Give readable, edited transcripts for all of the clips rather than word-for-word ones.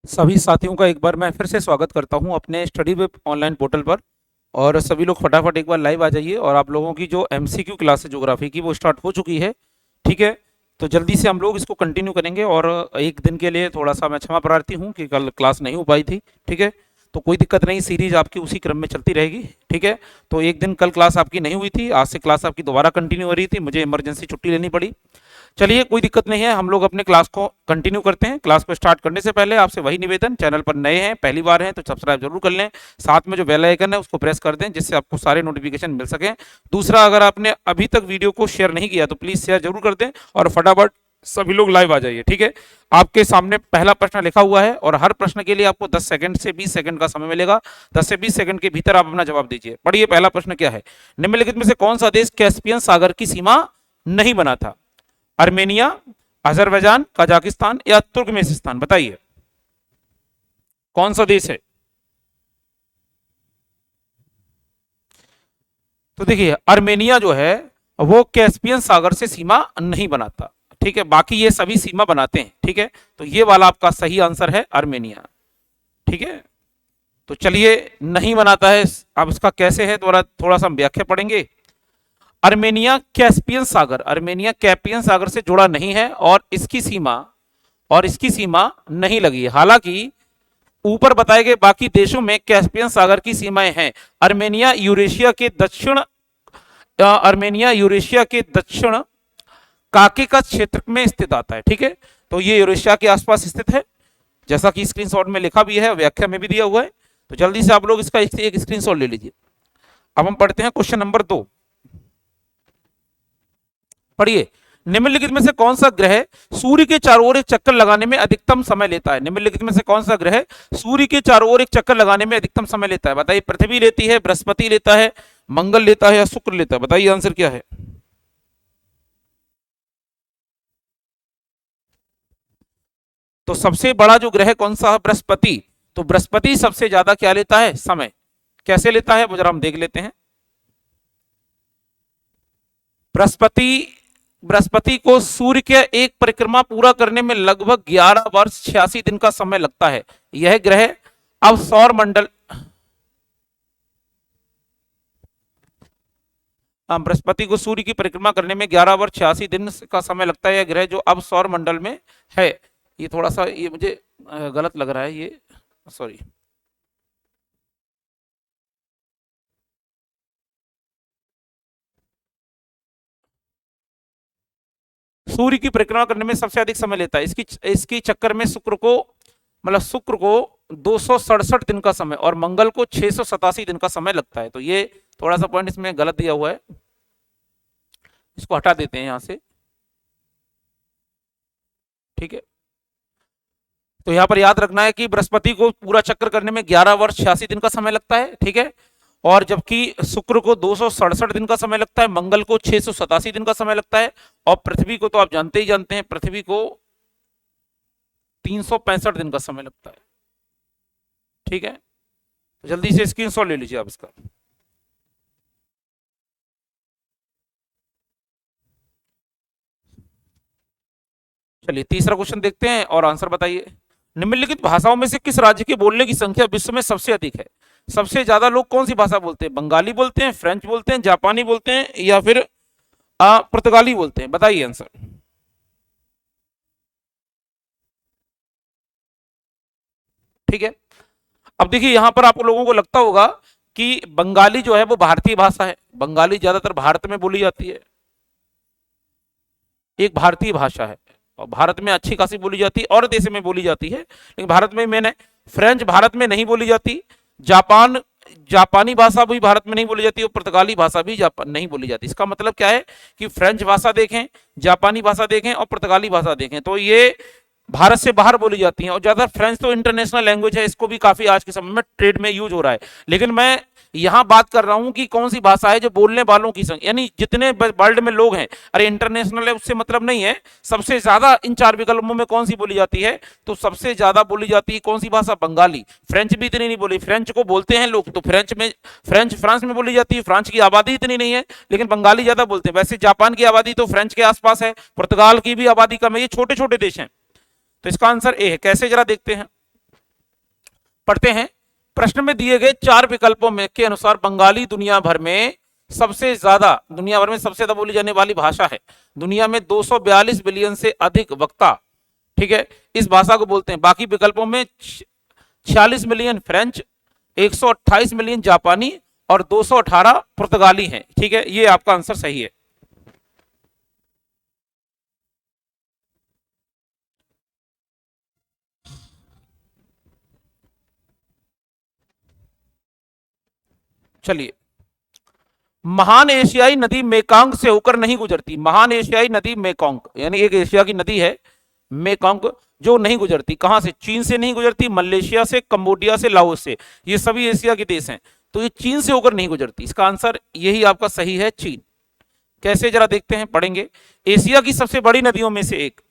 सभी साथियों का एक बार मैं फिर से स्वागत करता हूं अपने स्टडी वेब ऑनलाइन पोर्टल पर। और सभी लोग फटाफट एक बार लाइव आ जाइए। और आप लोगों की जो एमसीक्यू क्लास है ज्योग्राफी की वो स्टार्ट हो चुकी है। ठीक है, तो जल्दी से हम लोग इसको कंटिन्यू करेंगे। और एक दिन के लिए थोड़ा सा मैं क्षमा प्रार्थी हूं कि कल क्लास नहीं हो पाई थी। ठीक है, तो कोई दिक्कत नहीं, सीरीज आपकी उसी क्रम में चलती रहेगी। ठीक है, तो एक दिन कल क्लास आपकी नहीं हुई थी, आज से क्लास आपकी दोबारा कंटिन्यू हो रही थी, मुझे इमरजेंसी छुट्टी लेनी पड़ी। चलिए कोई दिक्कत नहीं है, हम लोग अपने क्लास को कंटिन्यू करते हैं। क्लास को स्टार्ट करने से पहले आपसे वही निवेदन, चैनल पर नए हैं, पहली बार हैं तो सब्सक्राइब जरूर कर लें। साथ में जो बेल आइकन है उसको प्रेस कर दें जिससे आपको सारे नोटिफिकेशन मिल सकें। दूसरा, अगर आपने अभी तक वीडियो को शेयर नहीं किया तो प्लीज शेयर जरूर कर दें और फटाफट सभी लोग लाइव आ जाइए। ठीक है, आपके सामने पहला प्रश्न लिखा हुआ है और हर प्रश्न के लिए आपको 10 सेकंड से 20 सेकंड का समय मिलेगा। 10 से 20 सेकंड के भीतर आप अपना जवाब दीजिए। पढ़िए, पहला प्रश्न क्या है। निम्नलिखित में से कौन सा देश कैस्पियन सागर की सीमा नहीं बना था। आर्मेनिया, अजरबैजान, कजाकिस्तान या तुर्कमेनिस्तान, बताइए कौन सा देश है। तो देखिए, आर्मेनिया जो है वो कैस्पियन सागर से सीमा नहीं बनाता। ठीक है, बाकी ये सभी सीमा बनाते हैं। ठीक है, तो ये वाला आपका सही आंसर है आर्मेनिया। ठीक है, तो चलिए, नहीं बनाता है, अब इसका कैसे है थोड़ा थोड़ा सा हम व्याख्या पढ़ेंगे। आर्मेनिया कैस्पियन सागर से जुड़ा नहीं है और इसकी सीमा नहीं लगी है। हालांकि ऊपर बताए गए बाकी देशों में कैस्पियन सागर की सीमाएं हैं। आर्मेनिया यूरेशिया के दक्षिण काकेकस क्षेत्र में स्थित आता है। ठीक है, तो ये यूरेशिया के आसपास स्थित है, जैसा कि स्क्रीनशॉट में लिखा भी है, व्याख्या में भी दिया हुआ है। तो जल्दी से आप लोग इसका एक स्क्रीनशॉट ले लीजिए। अब हम पढ़ते हैं क्वेश्चन नंबर 2। पढ़िए, निम्नलिखित में से कौन सा ग्रह सूर्य के चारों ओर एक चक्कर लगाने में अधिकतम समय लेता है। निम्नलिखित में से कौन सा ग्रह सूर्य के चारों ओर एक चक्कर लगाने में अधिकतम समय लेता है। बताइए, पृथ्वी लेती है, बृहस्पति लेता है, मंगल लेता है या शुक्र लेता है। बताइए आंसर क्या है। तो सबसे बड़ा जो ग्रह कौन सा है, बृहस्पति। तो बृहस्पति सबसे ज्यादा क्या लेता है, समय। कैसे लेता है वो जरा हम देख लेते हैं। बृहस्पति बृहस्पति को सूर्य के एक परिक्रमा पूरा करने में लगभग 11 वर्ष 86 दिन का समय लगता है। यह ग्रह अब सौर मंडल बृहस्पति को सूर्य की परिक्रमा करने में 11 वर्ष 86 दिन का समय लगता है। यह ग्रह जो अब सौर मंडल में है। ये थोड़ा सा ये मुझे गलत लग रहा है, ये सॉरी। सूर्य की परिक्रमा करने में सबसे अधिक समय लेता है। इसकी इसकी चक्कर में शुक्र को 267 दिन का समय और मंगल को 687 दिन का समय लगता है। तो ये थोड़ा सा पॉइंट इसमें गलत दिया हुआ है, इसको हटा देते हैं यहां से। ठीक है, तो यहां पर याद रखना है कि बृहस्पति को पूरा चक्कर करने में 11 वर्ष 86 दिन का समय लगता है। ठीक है, और जबकि शुक्र को 267 दिन का समय लगता है, मंगल को 687 दिन का समय लगता है और पृथ्वी को तो आप जानते ही जानते हैं, पृथ्वी को 365 दिन का समय लगता है। ठीक है, तो जल्दी से स्क्रीनशॉट ले लीजिए आप इसका। चलिए तीसरा क्वेश्चन देखते हैं और आंसर बताइए। निम्नलिखित भाषाओं में से किस राज्य के बोलने की संख्या विश्व में सबसे अधिक है। सबसे ज्यादा लोग कौन सी भाषा बोलते हैं। बंगाली बोलते हैं, फ्रेंच बोलते हैं, जापानी बोलते हैं या फिर पुर्तगाली बोलते हैं। बताइए आंसर। ठीक है, अब देखिए यहां पर आप लोगों को लगता होगा कि बंगाली जो है वो भारतीय भाषा है। बंगाली ज्यादातर भारत में बोली जाती है, एक भारतीय भाषा है और भारत में अच्छी खासी बोली जाती है, और देश में बोली जाती है लेकिन भारत में मैंने फ्रेंच भारत में नहीं बोली जाती। जापानी भाषा भी भारत में नहीं बोली जाती और पुर्तगाली भाषा भी जापान नहीं बोली जाती। इसका मतलब क्या है कि फ्रेंच भाषा देखें, जापानी भाषा देखें और पुर्तगाली भाषा देखें तो ये भारत से बाहर बोली जाती हैं। और ज्यादा फ्रेंच तो इंटरनेशनल लैंग्वेज है, इसको भी काफी आज के समय में ट्रेड में यूज हो रहा है। लेकिन मैं यहां बात कर रहा हूं कि कौन सी भाषा है जो बोलने वालों की संख्या, यानी जितने वर्ल्ड में लोग हैं। अरे इंटरनेशनल है उससे मतलब नहीं है, सबसे ज्यादा इन चार विकल्पों में कौन सी बोली जाती है। तो सबसे ज्यादा बोली जाती है कौन सी भाषा, बंगाली। फ्रेंच भी इतनी नहीं बोली, फ्रेंच को बोलते हैं लोग तो फ्रांस में बोली जाती है, फ्रांस की आबादी इतनी नहीं है लेकिन बंगाली ज्यादा बोलते हैं। वैसे जापान की आबादी तो फ्रेंच के आसपास है, पुर्तगाल की भी आबादी कम है, ये छोटे छोटे देश हैं। तो इसका आंसर ए है। कैसे जरा देखते हैं। पढ़ते हैं। प्रश्न में दिए गए चार विकल्पों में के अनुसार बंगाली दुनिया भर में सबसे ज्यादा बोली जाने वाली भाषा है। दुनिया में 242 बिलियन से अधिक वक्ता, ठीक है, इस भाषा को बोलते हैं। बाकी विकल्पों में 46 मिलियन फ्रेंच, 128 मिलियन जापानी और 218 पुर्तगाली हैं। ठीक है, ये आपका आंसर सही है। चलिए, महान एशियाई नदी मेकांग से होकर नहीं गुजरती। महान एशियाई नदी मेकांग यानी एक एशिया की नदी है मेकांग, जो नहीं गुजरती। कहां से? चीन से नहीं गुजरती, मलेशिया से, कंबोडिया से, लाओस से। ये सभी एशिया के देश हैं, तो ये चीन से होकर नहीं गुजरती। इसका आंसर यही आपका सही है, चीन। कैसे, जरा देखते हैं, पढ़ेंगे। एशिया की सबसे बड़ी नदियों में से एक,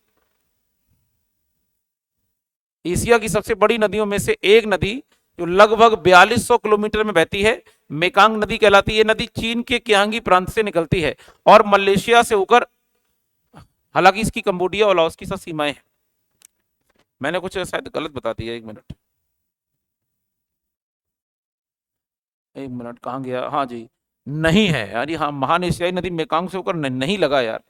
एशिया की सबसे बड़ी नदियों में से एक नदी जो लगभग 4200 किलोमीटर में बहती है, मेकांग नदी कहलाती है। ये नदी चीन के कियांगी प्रांत से निकलती है और मलेशिया से होकर, हालांकि इसकी कंबोडिया और लाओस की साथ सीमाएं हैं। मैंने कुछ शायद गलत बता दिया, एक मिनट, एक मिनट, कहाँ गया? हाँ जी, नहीं है यार, हाँ, महान एशियाई नदी मेकांग से होकर नहीं लगा यार।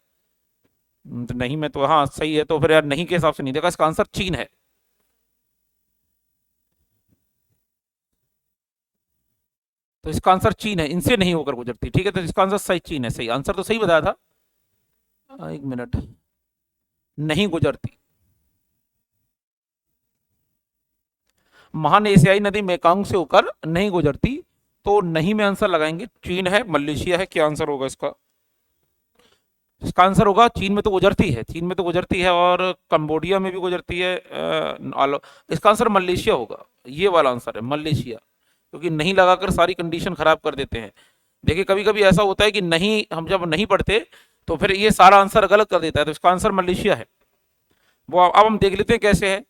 तो नहीं में तो हाँ सही है, तो फिर यार नहीं के हिसाब से नहीं देखा, इसका आंसर चीन है। तो इसका आंसर चीन है, इनसे नहीं होकर गुजरती। ठीक है, तो इसका आंसर सही, चीन है। सही आंसर तो सही बताया था। एक मिनट, नहीं गुजरती। महान एशियाई नदी मेकांग से होकर नहीं गुजरती, तो नहीं में आंसर लगाएंगे, चीन है, मलेशिया है। क्या आंसर होगा इसका? इसका आंसर होगा चीन में तो गुजरती है, चीन में तो गुजरती है, और कंबोडिया में भी गुजरती है। इसका आंसर मलेशिया होगा, ये वाला आंसर है मलेशिया, क्योंकि नहीं लगाकर सारी कंडीशन खराब कर देते हैं। देखिए, कभी कभी ऐसा होता है कि नहीं, हम जब नहीं पढ़ते तो फिर ये सारा आंसर गलत कर देता है। तो इसका आंसर मलेशिया है। वो अब हम देख लेते हैं कैसे है।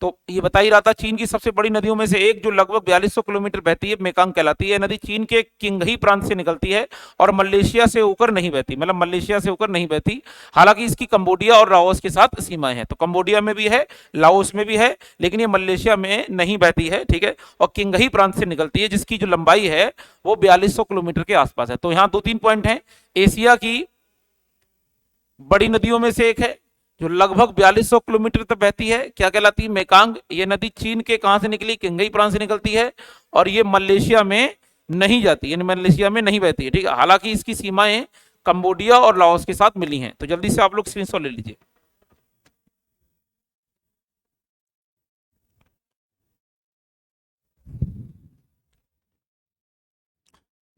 तो ये बता ही रहा था, चीन की सबसे बड़ी नदियों में से एक जो लगभग 4200 किलोमीटर बहती है, मेकांग कहलाती है। नदी चीन के किंगही प्रांत से निकलती है और मलेशिया से होकर नहीं बहती, मतलब मलेशिया से होकर नहीं बहती। हालांकि इसकी कंबोडिया और लाओस के साथ सीमाएं हैं, तो कंबोडिया में भी है, लाओस में भी है, लेकिन ये मलेशिया में नहीं बहती है। ठीक है, और किंगही प्रांत से निकलती है, जिसकी जो लंबाई है वो 4200 किलोमीटर के आसपास है। तो यहाँ दो तीन पॉइंट है। एशिया की बड़ी नदियों में से एक है जो लगभग 4200 किलोमीटर तक बहती है, क्या कहलाती है? मेकांग। ये नदी चीन के कहां से निकली? किंगई प्रांत से निकलती है, और ये मलेशिया में नहीं जाती, यानी मलेशिया में नहीं बहती है। ठीक है, हालांकि इसकी सीमाएं कंबोडिया और लाओस के साथ मिली हैं। तो जल्दी से आप लोग स्क्रीनशॉट ले लीजिए।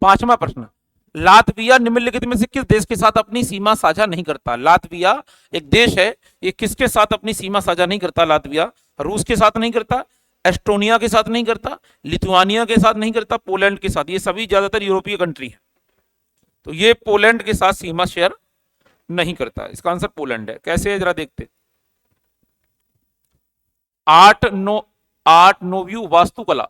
पांचवा प्रश्न, लातविया निम्नलिखित में से किस देश के साथ अपनी सीमा साझा नहीं करता? लातविया एक देश है, ये किसके साथ अपनी सीमा साझा नहीं करता? लातविया रूस के साथ नहीं करता, एस्टोनिया के साथ नहीं करता, लिथुआनिया के साथ नहीं करता, पोलैंड के साथ। ये सभी ज्यादातर यूरोपीय कंट्री है, तो ये पोलैंड के साथ सीमा शेयर नहीं करता। इसका आंसर पोलैंड है। कैसे है, जरा देखते। आर्ट नो आर्ट नोव्यू वास्तुकला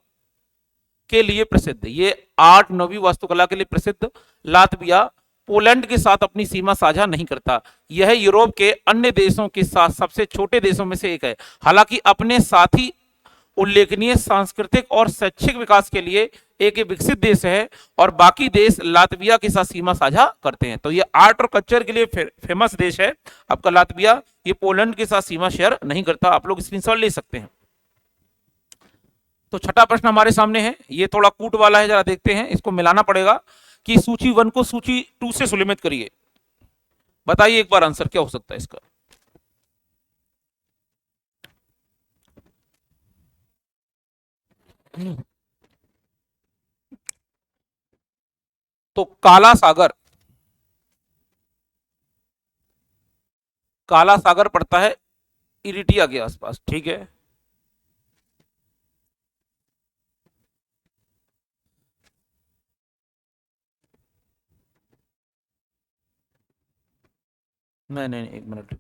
के लिए प्रसिद्ध, ये आर्ट नोवी वास्तुकला के लिए प्रसिद्ध लातविया पोलैंड के साथ अपनी सीमा साझा नहीं करता। यह यूरोप के अन्य देशों के साथ सबसे छोटे देशों में से एक है। हालांकि अपने साथ ही उल्लेखनीय सांस्कृतिक और शैक्षिक विकास के लिए एक विकसित देश है, और बाकी देश लातविया के साथ सीमा साझा करते हैं। तो ये आर्ट और कल्चर के लिए फेमस देश है आपका लातविया। ये पोलैंड के साथ सीमा शेयर नहीं करता। आप लोग स्क्रीनशॉट ले सकते हैं। तो छठा प्रश्न हमारे सामने है, ये थोड़ा कूट वाला है, जरा देखते हैं। इसको मिलाना पड़ेगा कि सूची 1 को सूची 2 से सुलिमित करिए। बताइए एक बार आंसर क्या हो सकता है इसका। तो काला सागर, काला सागर पड़ता है इरिटिया के आसपास। ठीक है, नहीं नहीं, एक मिनट।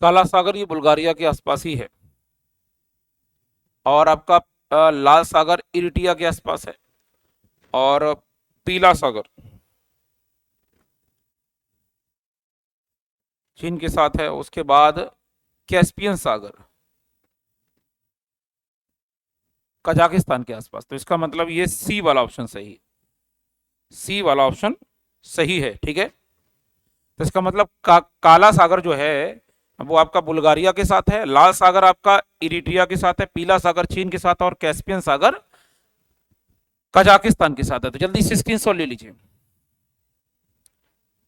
काला सागर ये बुल्गारिया के आसपास ही है। और आपका लाल सागर इरिटिया के आसपास है, और पीला सागर चीन के साथ है। उसके बाद कैस्पियन सागर कजाकिस्तान के आसपास। तो इसका मतलब ये सी वाला ऑप्शन सही है, सी वाला ऑप्शन सही है। ठीक है, तो इसका मतलब काला सागर जो है वो आपका बुल्गारिया के साथ है, लाल सागर आपका इरिट्रिया के साथ है, पीला सागर चीन के साथ, और कैस्पियन सागर कजाकिस्तान के साथ है। तो जल्दी से स्क्रीनशॉट ले लीजिए।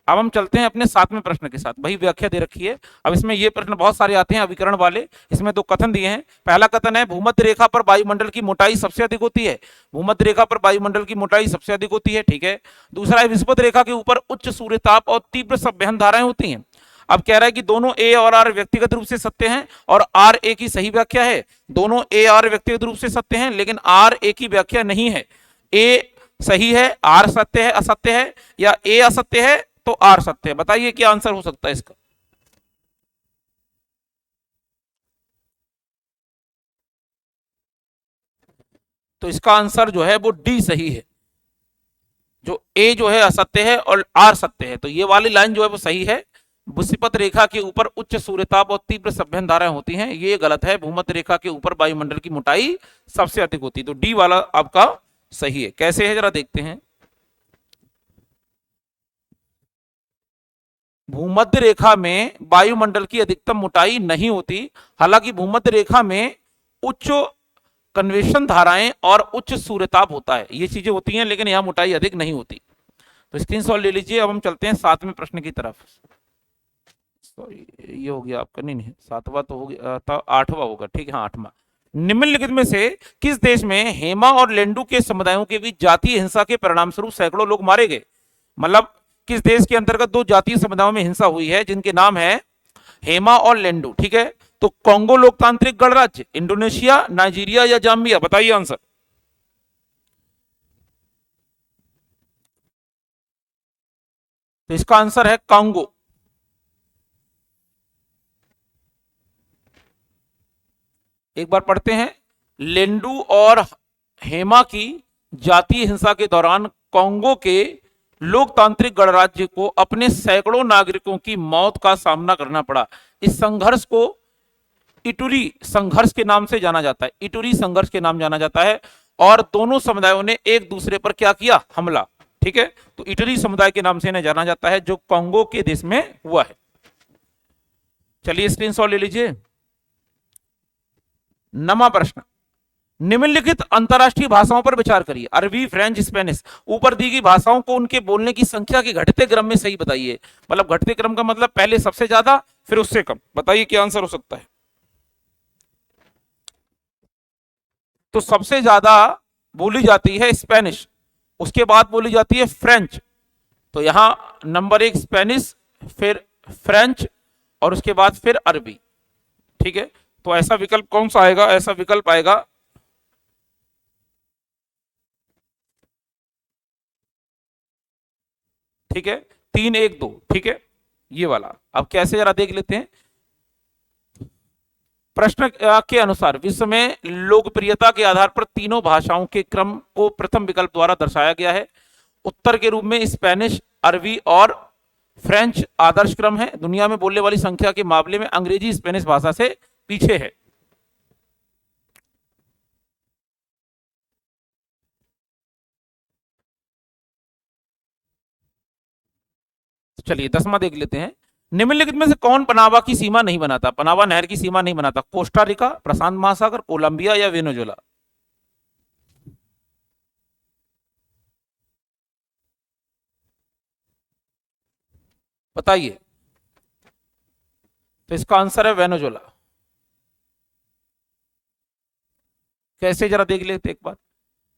अब हम चलते हैं अपने 7वें प्रश्न के साथ। वही व्याख्या दे रखी है। अब इसमें ये प्रश्न बहुत सारे आते हैं अभिकरण वाले। इसमें 2 कथन दिए हैं। पहला कथन है भूमध्य रेखा पर वायुमंडल की मोटाई सबसे अधिक होती है। भूमध्य रेखा पर वायुमंडल की मोटाई सबसे अधिक होती है। ठीक है। दूसरा है विषुवत रेखा के ऊपर उच्च सूर्यताप और तीव्र संवहन धाराएं होती हैं। अब कह रहा है कि दोनों ए और आर व्यक्तिगत रूप से सत्य हैं और आर ए की सही व्याख्या है। दोनों ए आर व्यक्तिगत रूप से सत्य हैं, लेकिन आर ए की व्याख्या नहीं है। ए सही है, आर सत्य है, असत्य है, या ए असत्य है तो आर सत्य है। बताइए क्या आंसर हो सकता है इसका। तो इसका आंसर जो है वो डी सही है। जो ए जो है असत्य है और आर सत्य है। तो ये वाली लाइन जो है वो सही है। विषुवत रेखा के ऊपर उच्च सूर्यताप और तीव्र संवहन धाराएं होती हैं, ये गलत है। भूमध्य रेखा के ऊपर वायुमंडल की मोटाई सबसे अधिक होती है। तो डी वाला आपका सही है। कैसे है जरा देखते हैं। भूमध्य रेखा में वायुमंडल की अधिकतम मोटाई नहीं होती। हालांकि भूमध्य रेखा में उच्च कन्वेक्शन धाराएं और उच्च सूर्यताप होता है, ये चीजें होती हैं, लेकिन यहां मोटाई अधिक नहीं होती। तो स्क्रीनशॉट ले लीजिए। अब हम चलते हैं 7वें प्रश्न की तरफ। सॉरी, ये हो गया आपका, नहीं 7वां तो हो गया था, 8वां होगा। ठीक है, हाँ 8वां। निम्नलिखित में से किस देश में हेमा और लेंडू के समुदायों के बीच जातीय हिंसा के परिणाम स्वरूप सैकड़ों लोग मारे गए। मतलब किस देश के अंतर्गत 2 जातीय समुदायों में हिंसा हुई है जिनके नाम है हेमा और लेंडू। ठीक है, तो कांगो लोकतांत्रिक गणराज्य, इंडोनेशिया, नाइजीरिया या जाम्बिया। बताइए आंसर। तो इसका आंसर है कांगो। एक बार पढ़ते हैं। लेंडू और हेमा की जातीय हिंसा के दौरान कांगो के लोकतांत्रिक गणराज्य को अपने सैकड़ों नागरिकों की मौत का सामना करना पड़ा। इस संघर्ष को इटुरी संघर्ष के नाम से जाना जाता है। इटुरी संघर्ष के नाम जाना जाता है। और दोनों समुदायों ने एक दूसरे पर क्या किया, हमला। ठीक है, तो इटुरी समुदाय के नाम से इन्हें जाना जाता है, जो कांगो के देश में हुआ है। चलिए स्क्रीनशॉट ले लीजिए। 9वां प्रश्न, निम्नलिखित अंतरराष्ट्रीय भाषाओं पर विचार करिए। अरबी, फ्रेंच, स्पेनिश। ऊपर दी गई भाषाओं को उनके बोलने की संख्या के घटते क्रम में सही बताइए। मतलब घटते क्रम का मतलब पहले सबसे ज्यादा फिर उससे कम। बताइए क्या आंसर हो सकता है। तो सबसे ज्यादा बोली जाती है स्पेनिश, उसके बाद बोली जाती है फ्रेंच। तो यहां नंबर 1 स्पेनिश, फिर फ्रेंच, और उसके बाद फिर अरबी। ठीक है, तो ऐसा विकल्प कौन सा आएगा। ऐसा विकल्प आएगा ठीक है 3 1 2। ठीक है, ये वाला। अब कैसे जरा देख लेते हैं। प्रश्न के अनुसार विश्व में लोकप्रियता के आधार पर तीनों भाषाओं के क्रम को प्रथम विकल्प द्वारा दर्शाया गया है। उत्तर के रूप में स्पेनिश, अरबी और फ्रेंच आदर्श क्रम है। दुनिया में बोलने वाली संख्या के मामले में अंग्रेजी स्पेनिश भाषा से पीछे है। चलिए 10वां देख लेते हैं। निम्नलिखित में से कौन पनामा की सीमा नहीं बनाता। पनामा नहर की सीमा नहीं बनाता। कोस्टा रिका, प्रशांत महासागर, कोलंबिया या वेनेजुएला। बताइए। तो इसका आंसर है वेनेजुएला। कैसे जरा देख लेते एक बार।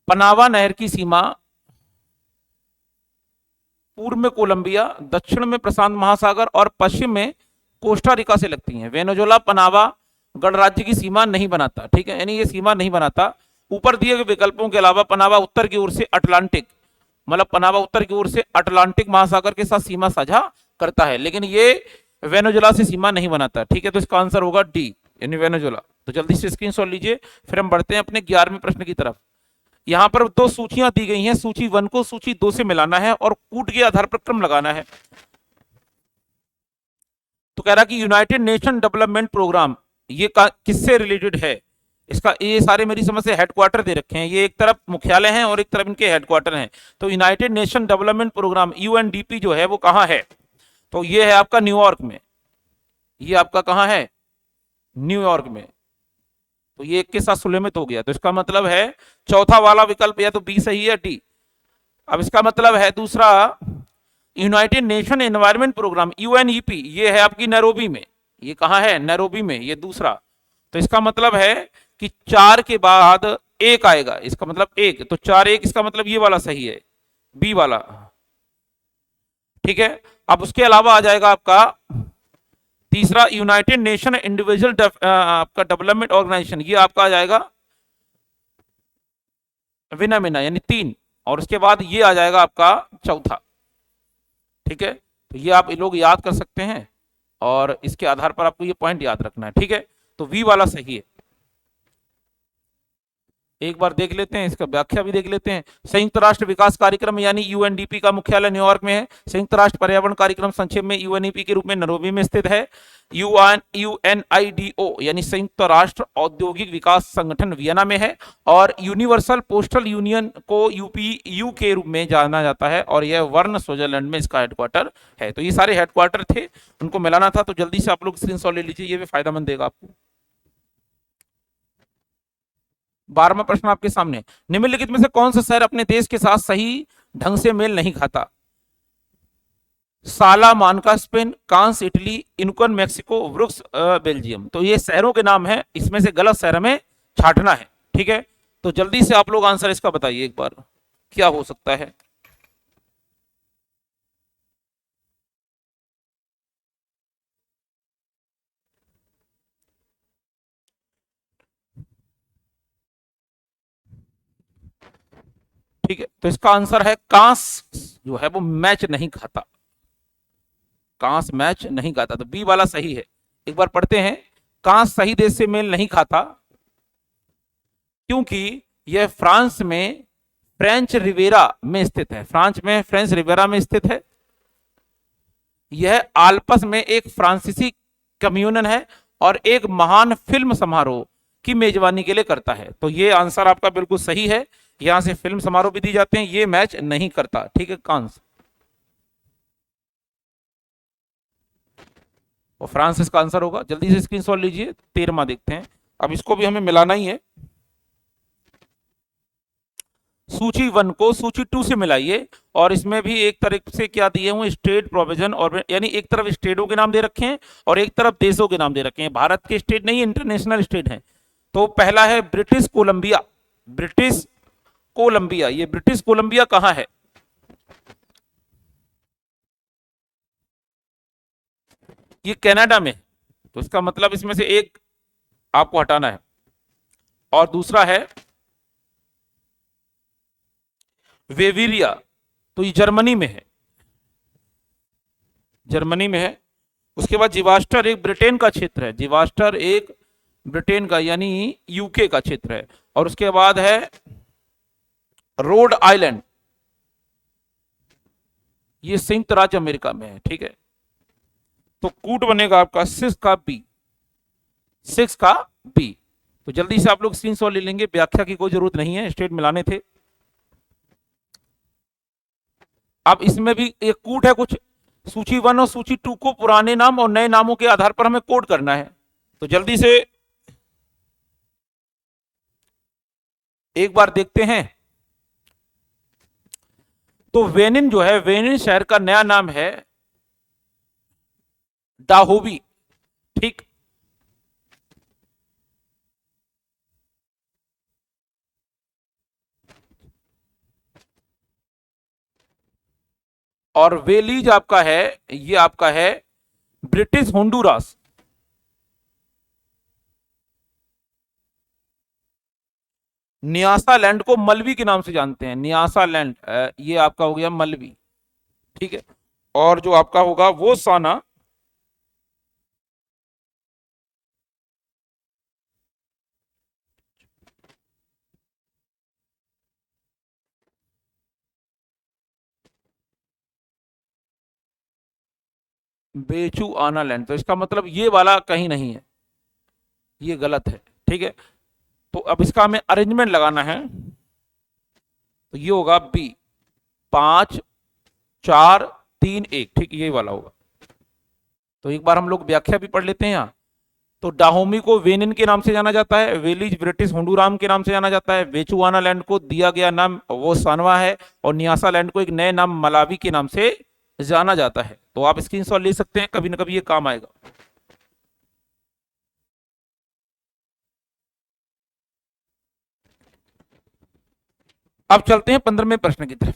पनामा नहर की सीमा पूर्व में कोलंबिया, दक्षिण में प्रशांत महासागर और पश्चिम में कोस्टा रिका से लगती हैं। वेनेजुएला पनामा गणराज्य की सीमा नहीं बनाता। ठीक है, यानी ये सीमा नहीं बनाता। ऊपर दिए गए विकल्पों के अलावा पनामा उत्तर की ओर से अटलांटिक, मतलब पनामा उत्तर की ओर से अटलांटिक महासागर के साथ सीमा साझा करता है, लेकिन ये वेनेजुएला से सीमा नहीं बनाता। ठीक है, तो इसका आंसर होगा डी, यानी वेनेजुएला। तो जल्दी से स्क्रीनशॉट लीजिए, फिर हम बढ़ते हैं अपने 11वें प्रश्न की तरफ। यहाँ पर दो सूचियां दी गई हैं, सूची 1 को सूची 2 से मिलाना है और कूट के आधार पर क्रम लगाना है। तो कह रहा कि यूनाइटेड नेशन डेवलपमेंट प्रोग्राम ये किससे रिलेटेड है। इसका ये सारे मेरी समझ से हेडक्वार्टर दे रखे हैं, ये एक तरफ मुख्यालय हैं और एक तरफ इनके हेडक्वार्टर हैं। तो United Nation Development Programme UNDP जो है वो कहाँ है, तो ये है आपका न्यूयॉर्क में। ये आपका कहाँ है, न्यूयॉर्क में। तो ये 1 के साथ सुलेमित हो गया, तो इसका मतलब है चौथा वाला विकल्प या तो बी सही है डी। अब इसका मतलब है दूसरा, United Nation Environment Programme UNEP ये है आपकी नैरोबी में। ये कहाँ है, नैरोबी में, ये दूसरा। तो इसका मतलब है कि 4 के बाद 1 आएगा, इसका मतलब 1, तो 4 1, इसका मतलब ये वाला सही है, बी वाला। ठीक है, अब उसके अलावा आ जाएगा आपका तीसरा, यूनाइटेड नेशन इंडिविजुअल आपका डेवलपमेंट ऑर्गेनाइजेशन, ये आपका आ जाएगा विनामिना यानी 3, और उसके बाद ये आ जाएगा आपका चौथा। ठीक है, तो ये आप लोग याद कर सकते हैं और इसके आधार पर आपको ये पॉइंट याद रखना है। ठीक है, तो वी वाला सही है। एक बार देख लेते हैं, इसका व्याख्या भी देख लेते हैं। संयुक्त राष्ट्र विकास कार्यक्रम यानी यूएनडीपी का मुख्यालय न्यूयॉर्क में है। संयुक्त राष्ट्र पर्यावरण कार्यक्रम संक्षेप में यूएनईपी के रूप में नैरोबी में स्थित है। यूएनआईडीओ यानी संयुक्त राष्ट्र औद्योगिक विकास संगठन वियना में है। और यूनिवर्सल पोस्टल यूनियन को यूपीयू के रूप में जाना जाता है और यह वर्ण स्विट्जरलैंड में इसका हेडक्वार्टर है। तो ये सारे हेडक्वार्टर थे, उनको मिलाना था, तो जल्दी से आप लोग स्क्रीनशॉट ले लीजिए, ये भी फायदेमंद देगा आपको। 12वां प्रश्न आपके सामने, निम्नलिखित में से कौन सा शहर अपने देश के साथ सही ढंग से मेल नहीं खाता। साला मानका स्पेन, कांस इटली, इनकन मैक्सिको, ब्रुक्स बेल्जियम। तो ये शहरों के नाम है, इसमें से गलत शहर हमें छांटना है। ठीक है, तो जल्दी से आप लोग आंसर इसका बताइए एक बार, क्या हो सकता है। ठीक है, तो इसका आंसर है कांस जो है वो मैच नहीं खाता, कांस मैच नहीं खाता, तो बी वाला सही है। एक बार पढ़ते हैं, कांस सही देश से मेल नहीं खाता क्योंकि यह फ्रांस में फ्रेंच रिवेरा में स्थित है। फ्रांस में फ्रेंच रिवेरा में स्थित है। यह आल्पस में एक फ्रांसीसी कम्युनन है और एक महान फिल्म समारोह की मेजबानी के लिए करता है। तो ये आंसर आपका बिल्कुल सही है, यहां से फिल्म समारोह भी दी जाते हैं, ये मैच नहीं करता। ठीक है, कांस और फ्रांस इसका आंसर होगा। जल्दी से स्क्रीनशॉट लीजिए, 13वां देखते हैं। अब इसको भी हमें मिलाना ही है। सूची 1 को सूची 2 से मिलाइए और इसमें भी एक तरह से क्या दिए हुए स्टेट प्रोविजन, और यानी एक तरफ स्टेटों के नाम दे रखे हैं और एक तरफ देशों के नाम दे रखे हैं। भारत के स्टेट नहीं, इंटरनेशनल स्टेट हैं। तो पहला है ब्रिटिश कोलंबिया। ब्रिटिश कोलंबिया, ये ब्रिटिश कोलंबिया कहां है, ये कनाडा में। तो इसका मतलब इसमें से एक आपको हटाना है। और दूसरा है वेविरिया, तो ये जर्मनी में है, जर्मनी में है। उसके बाद जिवास्टर एक ब्रिटेन का क्षेत्र है, जिवास्टर एक ब्रिटेन का यानी यूके का क्षेत्र है। और उसके बाद है रोड आइलैंड, ये संयुक्त राज्य अमेरिका में है। ठीक है, तो कूट बनेगा आपका 6 का बी, 6 का बी। तो जल्दी से आप लोग स्क्रीनशॉट ले लेंगे, व्याख्या की कोई जरूरत नहीं है, स्टेट मिलाने थे। अब इसमें भी एक कूट है कुछ, सूची 1 और सूची 2 को पुराने नाम और नए नामों के आधार पर हमें कोड करना है। तो जल्दी से एक बार देखते हैं। तो वेनिन जो है, वेनिन शहर का नया नाम है दाहोबी। ठीक, और वेलीज आपका है, ये आपका है ब्रिटिश होंडुरास। न्यासा लैंड को मलवी के नाम से जानते हैं, न्यासा लैंड, ये आपका हो गया मलवी। ठीक है, और जो आपका होगा वो साना, बेचुआना लैंड, तो इसका मतलब ये वाला कहीं नहीं है, ये गलत है। ठीक है, तो अब इसका हमें अरेंजमेंट लगाना है, तो ये होगा बी, 5 4 3 1, ठीक ये वाला होगा। तो एक बार हम लोग व्याख्या भी पढ़ लेते हैं यहाँ। तो डाहोमी को वेनिन के नाम से जाना जाता है, वेलीज ब्रिटिश हुंडूराम के नाम से जाना जाता है, बेचुआना लैंड को दिया गया नाम वो सानवा है, और नियासा लैंड को एक नए नाम मलावी के नाम से जाना जाता है। तो आप स्क्रीनशॉट ले सकते हैं, कभी ना कभी ये काम आएगा। अब चलते हैं 15वें प्रश्न की तरफ।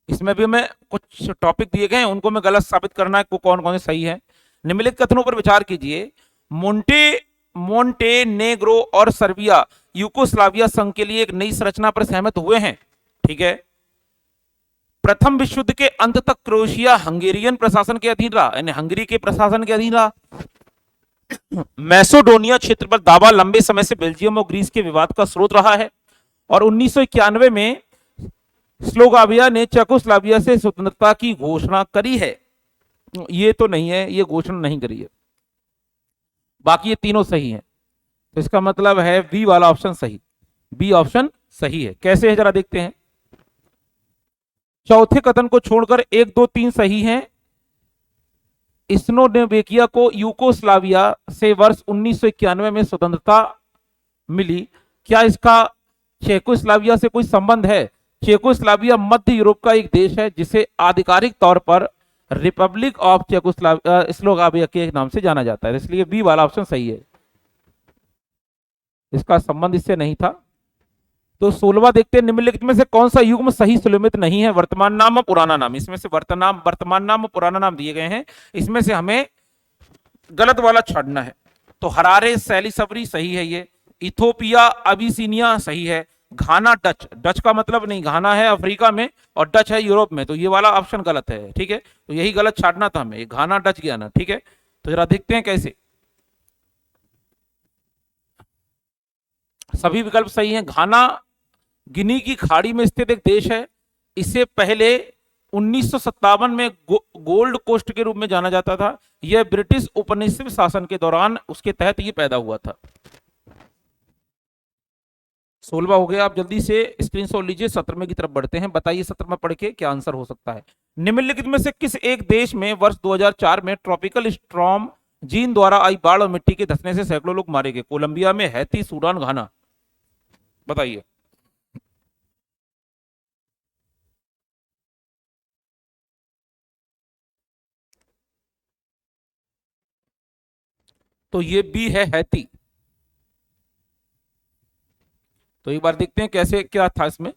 इसमें भी हमें कुछ टॉपिक दिए गए हैं, उनको मैं गलत साबित करना है को कौन कौन से सही है। निम्नलिखित कथनों पर विचार कीजिए। मोन्टे मोन्टेनेग्रो और सर्बिया यूगोस्लाविया संघ के लिए एक नई संरचना पर सहमत हुए हैं। ठीक है, प्रथम विश्व युद्ध के अंत तक क्रोएशिया हंगेरियन प्रशासन के अधीन रहा, यानी हंगरी के प्रशासन के अधीन रहा। मैसेडोनिया क्षेत्र पर दावा लंबे समय से बेल्जियम और ग्रीस के विवाद का स्रोत रहा है, और 1991 में स्लोवाकिया ने चेकोस्लोवाकिया से स्वतंत्रता की घोषणा करी है। ये तो नहीं है, ये घोषणा नहीं करी है, बाकी ये तीनों सही हैं। तो इसका मतलब है बी वाला ऑप्शन सही, बी ऑप्शन सही है। कैसे है जरा देखते हैं। चौथे कथन को छोड़कर 1 2 3 सही हैं। स्लोवाकिया को यूगोस्लाविया से वर्ष 1991 में स्वतंत्रता मिली। क्या इसका चेकोस्लोवाकिया से कोई संबंध है? चेकोस्लोवाकिया मध्य यूरोप का एक देश है जिसे आधिकारिक तौर पर रिपब्लिक ऑफ स्लोवाकिया के नाम से जाना जाता है, इसलिए बी वाला ऑप्शन सही है, इसका संबंध इससे नहीं था। तो 16वां देखते हैं, निम्नलिखित में से कौन सा युग्म सही सुलमित नहीं है? वर्तमान नाम और पुराना नाम, इसमें से वर्तमान नाम और पुराना नाम दिए गए हैं, इसमें से हमें गलत वाला छाड़ना है। तो हरारे सैली सबरी सही है, ये इथोपिया अबिसिनिया सही है, घाना डच, डच का मतलब नहीं, घाना है अफ्रीका में और डच है यूरोप में, तो ये वाला ऑप्शन गलत है। ठीक है, तो यही गलत छाड़ना था हमें, घाना डच गया ना। ठीक है, तो जरा देखते हैं कैसे। सभी विकल्प सही हैं। घाना गिनी की खाड़ी में स्थित एक देश है, इसे पहले 1957 में गोल्ड कोस्ट के रूप में जाना जाता था। यह ब्रिटिश उपनिवेश शासन के दौरान उसके तहत ये पैदा हुआ था। 16वां हो गया। आप जल्दी से स्क्रीनशॉट लीजिए, 17वें की तरफ बढ़ते हैं। बताइए 17वां पढ़ के क्या आंसर हो सकता है। निम्नलिखित में से किस एक देश में वर्ष 2004 में ट्रॉपिकल स्टॉर्म जीन द्वारा आई बाढ़ और मिट्टी के धंसने से सैकड़ों लोग मारे गए? कोलंबिया में, हैती, सूडान, घाना, बताइए। तो ये बी है, हैती। तो एक बार देखते हैं कैसे क्या था इसमें।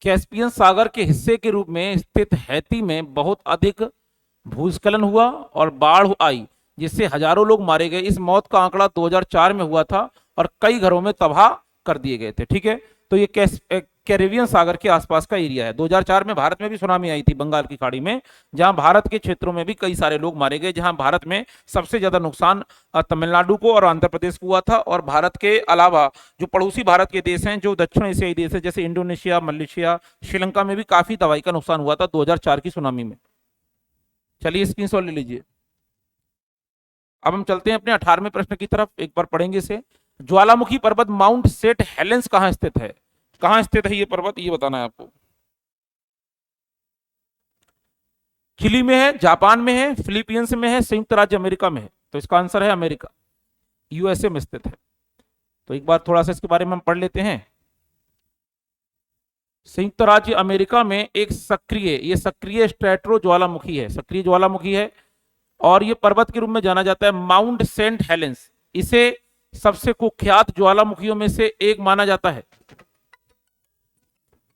कैस्पियन सागर के हिस्से के रूप में स्थित हैती में बहुत अधिक भूस्खलन हुआ और बाढ़ आई, जिससे हजारों लोग मारे गए। इस मौत का आंकड़ा 2004 में हुआ था और कई घरों में तबाह कर दिए गए थे। ठीक है, तो ये कैरेबियन सागर के आसपास का एरिया है। 2004 में भारत में भी सुनामी आई थी बंगाल की खाड़ी में, जहां भारत के क्षेत्रों में भी कई सारे लोग मारे गए, जहां भारत में सबसे ज्यादा नुकसान तमिलनाडु को और आंध्र प्रदेश को हुआ था। और भारत के अलावा जो पड़ोसी भारत के देश हैं, जो दक्षिण एशियाई देश है, जैसे इंडोनेशिया, मलेशिया, श्रीलंका में भी काफी तबाही का नुकसान हुआ था 2004 की सुनामी में। चलिए स्क्रीनशॉट ले लीजिए। अब हम चलते हैं अपने 18वें प्रश्न की तरफ, एक बार पढ़ेंगे इसे। ज्वालामुखी पर्वत माउंट सेंट हेलेंस कहां स्थित है? कहां स्थित है ये पर्वत, ये बताना है आपको। चिली में है, जापान में है, फिलीपींस में है, संयुक्त राज्य अमेरिका में है? तो इसका आंसर है अमेरिका, यूएसए में स्थित है। तो एक बार थोड़ा सा इसके बारे में हम पढ़ लेते हैं। संयुक्त राज्य अमेरिका में एक ये सक्रिय स्ट्रेटो ज्वालामुखी है, सक्रिय ज्वालामुखी है, और ये पर्वत के रूप में जाना जाता है माउंट सेंट हेलेंस। इसे सबसे कुख्यात ज्वालामुखियों में से एक माना जाता है,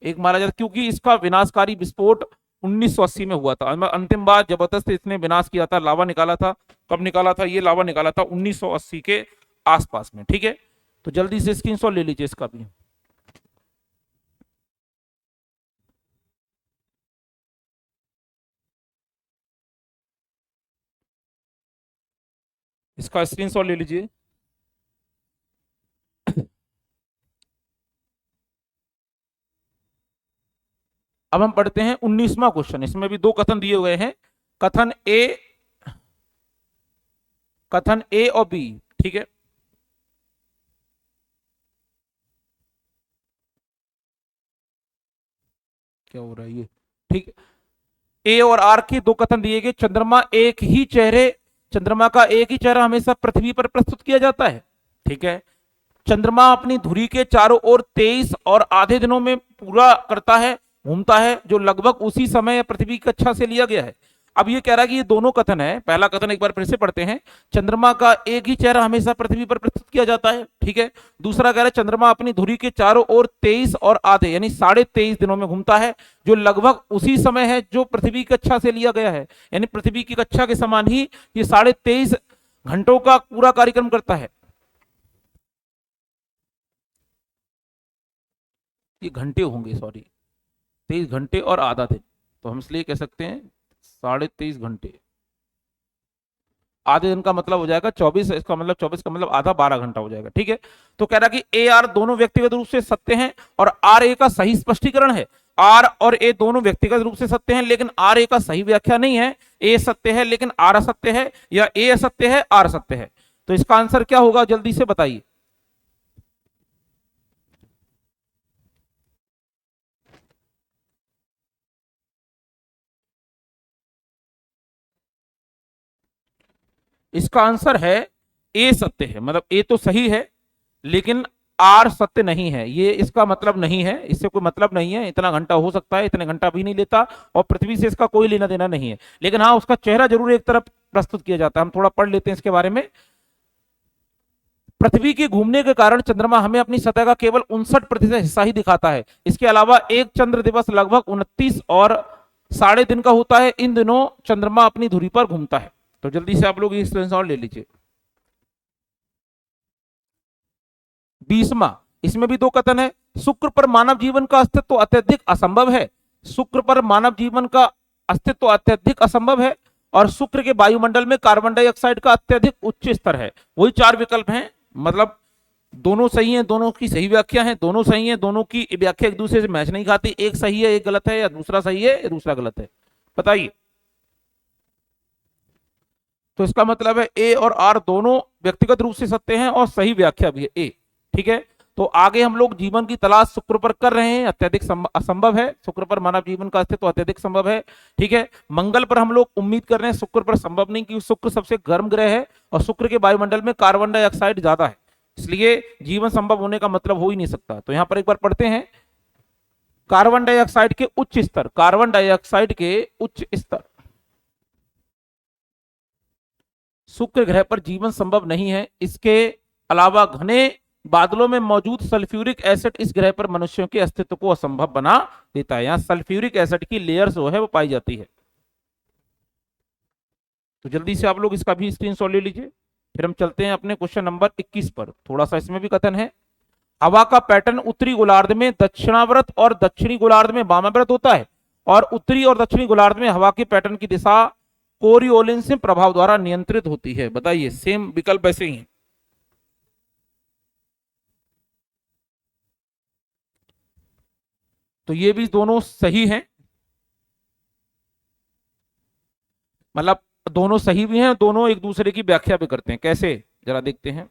क्योंकि इसका विनाशकारी विस्फोट 1980 में हुआ था। अंतिम बार जबरदस्त इसने विनाश किया था, लावा निकाला था। कब निकाला था? ये लावा निकाला था 1980 के आसपास में। ठीक है, तो जल्दी से स्क्रीनशॉट ले लीजिए इसका भी। इसका स्क्रीनशॉट ले लीजिए। अब हम पढ़ते हैं 19वां क्वेश्चन। इसमें भी दो कथन दिए हुए हैं, कथन ए, कथन ए और बी। ठीक है, क्या हो रहा है ये, ठीक है। ए और आर के दो कथन दिए गए। चंद्रमा का एक ही चेहरा हमेशा पृथ्वी पर प्रस्तुत किया जाता है। ठीक है, चंद्रमा अपनी धुरी के चारों ओर 23 और आधे दिनों में पूरा करता है, घूमता है, जो लगभग उसी समय पृथ्वी की कक्षा से लिया गया है। अब ये कह रहा है कि ये दोनों कथन है। पहला कथन एक बार फिर से पढ़ते हैं, चंद्रमा का एक ही चेहरा हमेशा पृथ्वी पर प्रस्तुत किया जाता है। ठीक है, दूसरा कह रहा है चंद्रमा अपनी धुरी के चारों ओर 23 और आधे यानी 23.5 दिनों में घूमता है, जो लगभग उसी समय है जो पृथ्वी की कक्षा से लिया गया है। यानी पृथ्वी की कक्षा के समान ही ये 23.5 घंटों का पूरा कार्यक्रम करता है। ये घंटे होंगे, सॉरी, 23 घंटे और आधा दिन, तो हम इसलिए कह सकते हैं 23.5 घंटे। आधे दिन का मतलब हो जाएगा 24, इसका मतलब 24 का मतलब आधा 12 घंटा हो जाएगा। ठीक है, तो कह रहा कि ए आर दोनों व्यक्तिगत रूप से सत्य हैं और आर ए का सही स्पष्टीकरण है। आर और ए दोनों व्यक्तिगत रूप से सत्य हैं, लेकिन आर ए का सही व्याख्या नहीं है। ए सत्य है लेकिन आर असत्य है, या ए असत्य है आर सत्य है। तो इसका आंसर क्या होगा, जल्दी से बताइए। इसका आंसर है ए सत्य है, मतलब ए तो सही है लेकिन आर सत्य नहीं है। ये इसका मतलब नहीं है, इससे कोई मतलब नहीं है। इतना घंटा हो सकता है, इतने घंटा भी नहीं लेता, और पृथ्वी से इसका कोई लेना देना नहीं है। लेकिन हाँ, उसका चेहरा जरूर एक तरफ प्रस्तुत किया जाता है। हम थोड़ा पढ़ लेते हैं इसके बारे में। पृथ्वी के घूमने के कारण चंद्रमा हमें अपनी सतह का केवल 59% हिस्सा ही दिखाता है। इसके अलावा एक चंद्र दिवस लगभग 29 और साढ़े दिन का होता है। इन दिनों चंद्रमा अपनी धुरी पर घूमता है। तो जल्दी से आप लोग ये स्क्रीनशॉट ले लीजिए। 20वां, इसमें भी दो कथन है। शुक्र पर मानव जीवन का अस्तित्व अत्यधिक असंभव है। शुक्र पर मानव जीवन का अस्तित्व अत्यधिक असंभव है, और शुक्र के वायुमंडल में कार्बन डाइऑक्साइड का अत्यधिक उच्च स्तर है। वही चार विकल्प हैं, मतलब दोनों सही हैं, दोनों की सही व्याख्या है, दोनों सही हैं, दोनों की व्याख्या एक दूसरे से मैच नहीं खाती। एक सही है, एक गलत है, या दूसरा सही है, या दूसरा गलत है, बताइए। तो इसका मतलब है ए और आर दोनों व्यक्तिगत रूप से सत्य हैं और सही व्याख्या भी है ए। ठीक है, तो आगे हम लोग जीवन की तलाश शुक्र पर कर रहे हैं। अत्यधिक असंभव है, शुक्र पर मानव जीवन का अस्तित्व अत्यधिक संभव है। ठीक है, मंगल पर हम लोग उम्मीद कर रहे हैं, शुक्र पर संभव नहीं, क्योंकि शुक्र सबसे गर्म ग्रह है और शुक्र के वायुमंडल में कार्बन डाइऑक्साइड ज्यादा है, इसलिए जीवन संभव होने का मतलब हो ही नहीं सकता। तो यहां पर एक बार पढ़ते हैं, कार्बन डाइऑक्साइड के उच्च स्तर, कार्बन डाइऑक्साइड के उच्च स्तर, शुक्र ग्रह पर जीवन संभव नहीं है। इसके अलावा घने बादलों में मौजूद सल्फ्यूरिक एसिड इस ग्रह पर मनुष्यों के अस्तित्व को असंभव बना देता है। यहां सल्फ्यूरिक एसिड की लेयर जो है वो पाई जाती है। तो जल्दी से आप लोग इसका भी स्क्रीनशॉट ले लीजिए। फिर हम चलते हैं अपने क्वेश्चन नंबर 21 पर। थोड़ा सा इसमें भी कथन है, हवा का पैटर्न उत्तरी गोलार्ध में दक्षिणावर्त और दक्षिणी गोलार्ध में वामावर्त होता है, और उत्तरी और दक्षिणी गोलार्ध में हवा के पैटर्न की दिशा कोरियोलिन्स प्रभाव द्वारा नियंत्रित होती है। बताइए, सेम विकल्प ऐसे ही है। तो ये भी दोनों सही हैं, मतलब दोनों सही भी हैं, दोनों एक दूसरे की व्याख्या भी करते हैं। कैसे, जरा देखते हैं।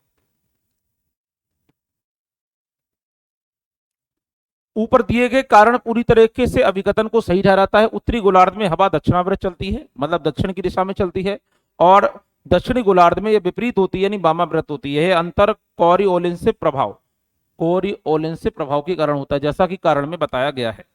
ऊपर दिए गए कारण पूरी तरीके से अभिकथन को सही ठहराता है। उत्तरी गोलार्ध में हवा दक्षिणावर्त चलती है, मतलब दक्षिण की दिशा में चलती है, और दक्षिणी गोलार्ध में यह विपरीत होती है, यानी वामाव्रत होती है। यह अंतर कोरियोलिन्स प्रभाव, कोरियोलिन्स प्रभाव के कारण होता है, जैसा कि कारण में बताया गया है।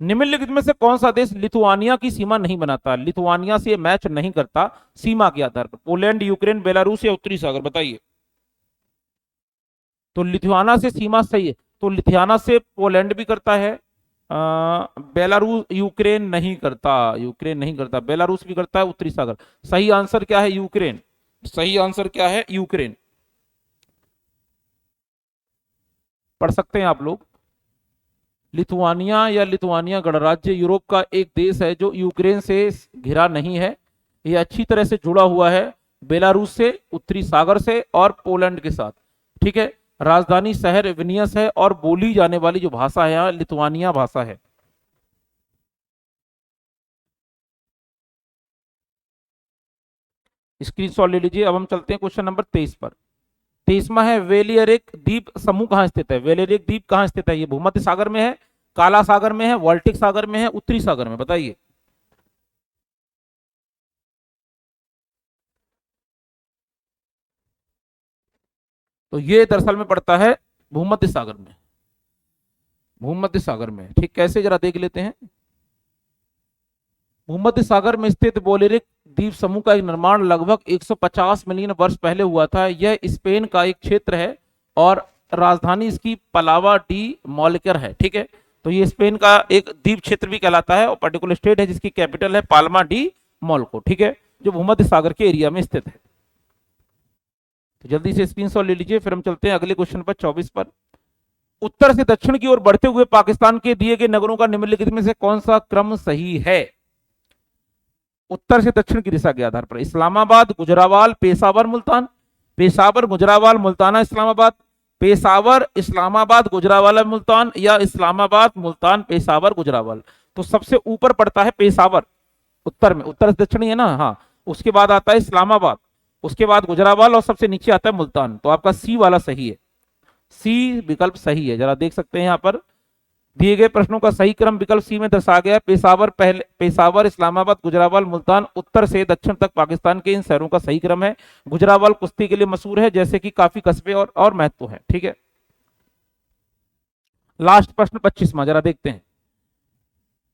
निम्नलिखित में से कौन सा देश लिथुआनिया की सीमा नहीं बनाता? लिथुआनिया से मैच नहीं करता सीमा के आधार पर। पोलैंड, यूक्रेन, बेलारूस या उत्तरी सागर, बताइए। तो लिथुआना से सीमा सही है, तो लिथुआना से पोलैंड भी करता है, बेलारूस, यूक्रेन नहीं करता, यूक्रेन नहीं करता, बेलारूस भी करता है, उत्तरी सागर। सही आंसर क्या है? यूक्रेन। सही आंसर क्या है? यूक्रेन। पढ़ सकते हैं आप लोग। लिथुआनिया या लिथुआनिया गणराज्य यूरोप का एक देश है जो यूक्रेन से घिरा नहीं है। यह अच्छी तरह से जुड़ा हुआ है बेलारूस से, उत्तरी सागर से और पोलैंड के साथ। ठीक है, राजधानी शहर विनियस है और बोली जाने वाली जो भाषा है यहाँ लिथुआनिया भाषा है। स्क्रीनशॉट ले लीजिए। अब हम चलते हैं क्वेश्चन नंबर 23 पर। 23वां है, वेलियरिक द्वीप समूह कहाँ स्थित है? वेलियरिक द्वीप कहाँ स्थित है? ये भूमध्य सागर में है, काला सागर में है, बाल्टिक सागर में है, उत्तरी सागर में, बताइए। तो ये दरअसल में पड़ता है भूमध्य सागर में, भूमध्य सागर में। ठीक, कैसे जरा देख लेते हैं। भूमध्य सागर में स्थित बोलेरिक द्वीप समूह का एक निर्माण लगभग 150 मिलियन वर्ष पहले हुआ था। यह स्पेन का एक क्षेत्र है और राजधानी इसकी पलावा डी मॉलिकर है। ठीक है, तो ये स्पेन का एक द्वीप क्षेत्र भी कहलाता है और पर्टिकुलर स्टेट है जिसकी कैपिटल है पाल्मा डी मोल्को। ठीक है, जो भूमध्य सागर के एरिया में स्थित है। तो जल्दी से स्क्रीनशॉट ले लीजिए, फिर हम चलते हैं अगले क्वेश्चन पर, 24 पर। उत्तर से दक्षिण की ओर बढ़ते हुए पाकिस्तान के दिए गए नगरों का निम्नलिखित में से कौन सा क्रम सही है? उत्तर से दक्षिण की दिशा के आधार पर इस्लामाबाद, गुजरावाल, पेशावर, मुल्तान। पेशावर, गुजरावाल, मुल्ताना, इस्लामाबाद। पेशावर, इस्लामाबाद, गुजरावाला, मुल्तान, या इस्लामाबाद, मुल्तान, पेशावर, गुजरावाल। तो सबसे ऊपर पड़ता है पेशावर उत्तर में, उत्तर से दक्षिणी है ना, हाँ। उसके बाद आता है इस्लामाबाद, उसके बाद गुजरावाल और सबसे नीचे आता है मुल्तान। तो आपका सी वाला सही है, सी विकल्प सही है। जरा देख सकते हैं यहाँ पर दिए गए प्रश्नों का सही क्रम विकल्प सी में दर्शाया गया। पेशावर पहले, पेशावर, इस्लामाबाद, गुजरावाल, मुल्तान, उत्तर से दक्षिण तक पाकिस्तान के इन शहरों का सही क्रम है। गुजरावाल कुश्ती के लिए मशहूर है, जैसे कि काफी कस्बे और महत्व है। ठीक है, लास्ट प्रश्न 25वां, जरा देखते हैं।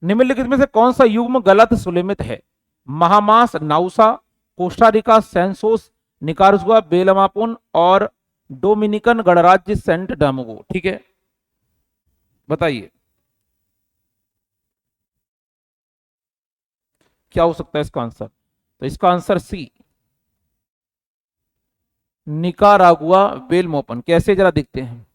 निम्नलिखित में से कौन सा युग्म गलत सुलेमित है? महामास, नाउसा, कोस्टारिका, सेंसोस, निकारागुआ, बेलमापुन और डोमिनिकन गणराज्य सेंट डोमिंगो। ठीक है, बताइए क्या हो सकता है इसका आंसर? तो इसका आंसर सी, निकारागुआ बेलमोपन। कैसे, जरा देखते हैं।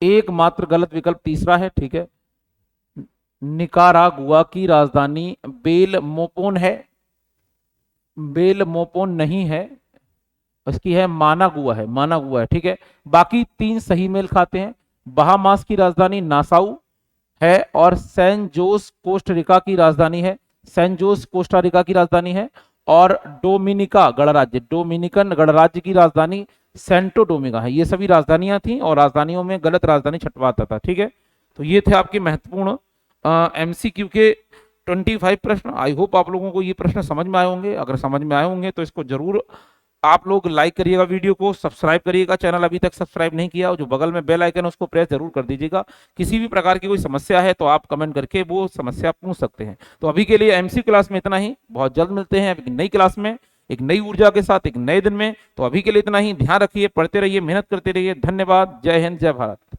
एकमात्र गलत विकल्प तीसरा है। ठीक है, निकारागुआ की राजधानी बेलमोपोन है, बेलमोपोन नहीं है, इसकी है मानागुआ, है मानागुआ है। ठीक है, बाकी तीन सही मेल खाते हैं। बहामास की राजधानी नासाउ है और सैन जोस कोस्टारिका की राजधानी है, सैन जोस कोस्टारिका की राजधानी है। और डोमिनिका गणराज्य, डोमिनिकन गणराज्य की राजधानी सेंटो डोमिंगा है। ये सभी राजधानियां थी और राजधानियों में गलत राजधानी छटवाता था। ठीक है, तो ये थे आपके महत्वपूर्ण एमसीक्यू के 25 प्रश्न। आई होप आप लोगों को ये प्रश्न समझ में आए होंगे। अगर समझ में आए होंगे तो इसको जरूर आप लोग लाइक करिएगा, वीडियो को सब्सक्राइब करिएगा, चैनल अभी तक सब्सक्राइब नहीं किया, जो बगल में बेल आइकन है उसको प्रेस जरूर कर दीजिएगा। किसी भी प्रकार की कोई समस्या है तो आप कमेंट करके वो समस्या पूछ सकते हैं। तो अभी के लिए एमसी क्लास में इतना ही, बहुत जल्द मिलते हैं एक नई क्लास में, एक नई ऊर्जा के साथ, एक नए दिन में। तो अभी के लिए इतना ही, ध्यान रखिए, पढ़ते रहिए, मेहनत करते रहिए। धन्यवाद, जय हिंद, जय भारत।